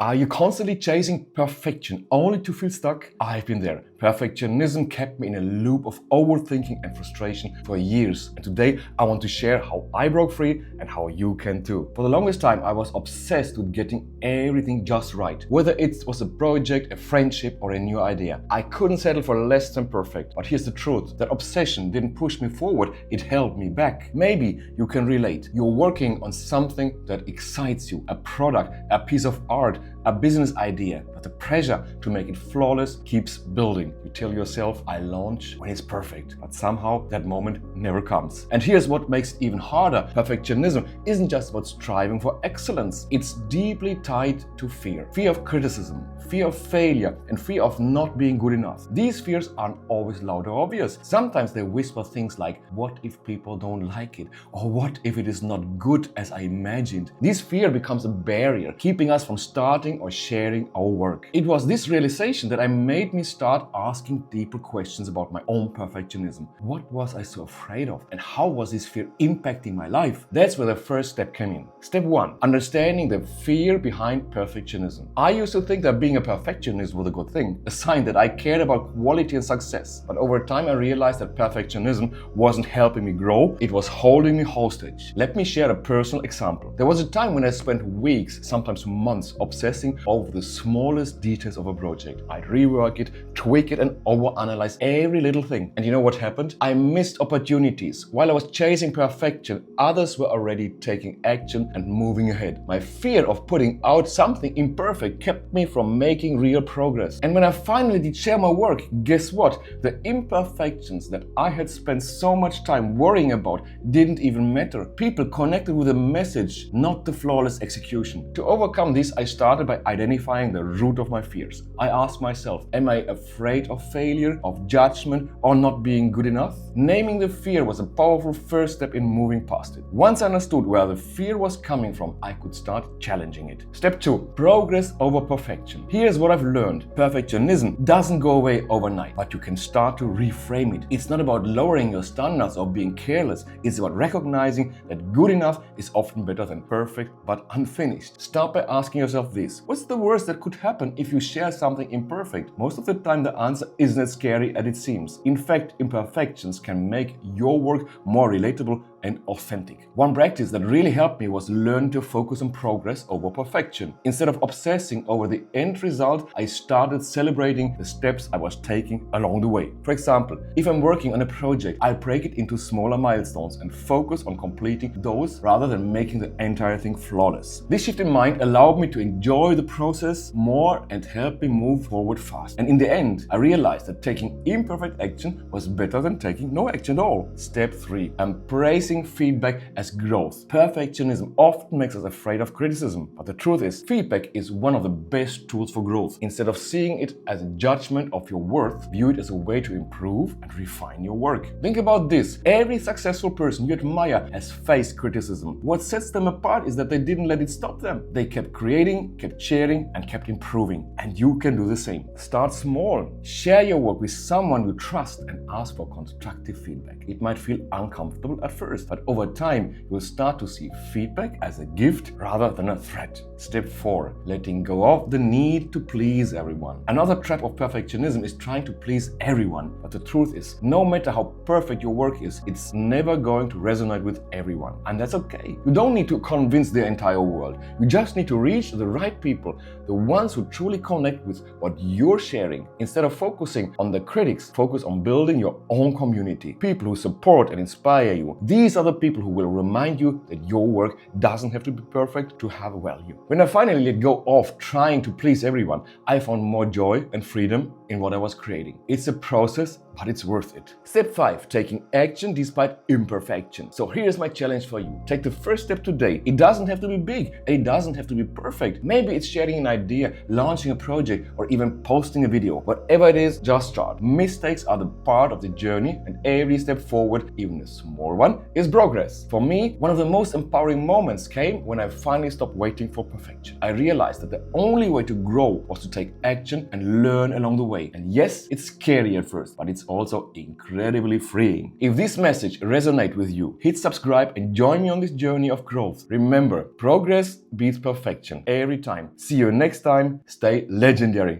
Are you constantly chasing perfection only to feel stuck? I've been there. Perfectionism kept me in a loop of overthinking and frustration for years. And today I want to share how I broke free and how you can too. For the longest time, I was obsessed with getting everything just right. Whether it was a project, a friendship, or a new idea. I couldn't settle for less than perfect. But here's the truth. That obsession didn't push me forward, it held me back. Maybe you can relate. You're working on something that excites you. A product, a piece of art, a business idea, but the pressure to make it flawless keeps building. You tell yourself, I launch when it's perfect, but somehow that moment never comes. And here's what makes it even harder. Perfectionism isn't just about striving for excellence. It's deeply tied to fear. Fear of criticism, fear of failure, and fear of not being good enough. These fears aren't always loud or obvious. Sometimes they whisper things like, what if people don't like it? Or what if it is not good as I imagined? This fear becomes a barrier, keeping us from starting or sharing our work. It was this realization that made me start asking deeper questions about my own perfectionism. What was I so afraid of? And how was this fear impacting my life? That's where the first step came in. Step 1. Understanding the fear behind perfectionism. I used to think that being a perfectionist was a good thing, a sign that I cared about quality and success. But over time I realized that perfectionism wasn't helping me grow, it was holding me hostage. Let me share a personal example. There was a time when I spent weeks, sometimes months, obsessing over the smallest details of a project. I'd rework it, tweak it, and overanalyze every little thing. And you know what happened? I missed opportunities. While I was chasing perfection, others were already taking action and moving ahead. My fear of putting out something imperfect kept me from making real progress. And when I finally did share my work, guess what? The imperfections that I had spent so much time worrying about didn't even matter. People connected with the message, not the flawless execution. To overcome this, I started by identifying the root of my fears. I asked myself, am I afraid of failure, of judgment, or not being good enough? Naming the fear was a powerful first step in moving past it. Once I understood where the fear was coming from, I could start challenging it. Step 2. Progress over perfection. Here's what I've learned. Perfectionism doesn't go away overnight, but you can start to reframe it. It's not about lowering your standards or being careless. It's about recognizing that good enough is often better than perfect but unfinished. Start by asking yourself this. What's the worst that could happen if you share something imperfect? Most of the time the answer isn't as scary as it seems. In fact, imperfections can make your work more relatable and authentic. One practice that really helped me was learn to focus on progress over perfection. Instead of obsessing over the end result, I started celebrating the steps I was taking along the way. For example, if I'm working on a project, I break it into smaller milestones and focus on completing those rather than making the entire thing flawless. This shift in mind allowed me to enjoy the process more and helped me move forward fast. And in the end, I realized that taking imperfect action was better than taking no action at all. Step 3. Embracing feedback as growth. Perfectionism often makes us afraid of criticism, but the truth is, feedback is one of the best tools for growth. Instead of seeing it as a judgment of your worth, view it as a way to improve and refine your work. Think about this. Every successful person you admire has faced criticism. What sets them apart is that they didn't let it stop them. They kept creating, kept sharing, and kept improving. And you can do the same. Start small. Share your work with someone you trust and ask for constructive feedback. It might feel uncomfortable at first, but over time, you will start to see feedback as a gift rather than a threat. Step 4. Letting go of the need to please everyone. Another trap of perfectionism is trying to please everyone. But the truth is, no matter how perfect your work is, it's never going to resonate with everyone. And that's okay. You don't need to convince the entire world. You just need to reach the right people, the ones who truly connect with what you're sharing. Instead of focusing on the critics, focus on building your own community. People who support and inspire you. These are the people who will remind you that your work doesn't have to be perfect to have value. When I finally let go of trying to please everyone, I found more joy and freedom in what I was creating. It's a process, but it's worth it. Step 5. Taking action despite imperfection. So here's my challenge for you. Take the first step today. It doesn't have to be big. It doesn't have to be perfect. Maybe it's sharing an idea, launching a project, or even posting a video. Whatever it is, just start. Mistakes are the part of the journey, and every step forward, even a small one, is progress. For me, one of the most empowering moments came when I finally stopped waiting for perfection. I realized that the only way to grow was to take action and learn along the way. way. And yes, it's scary at first, but it's also incredibly freeing. If this message resonates with you, hit subscribe and join me on this journey of growth. Remember, progress beats perfection every time. See you next time. Stay legendary.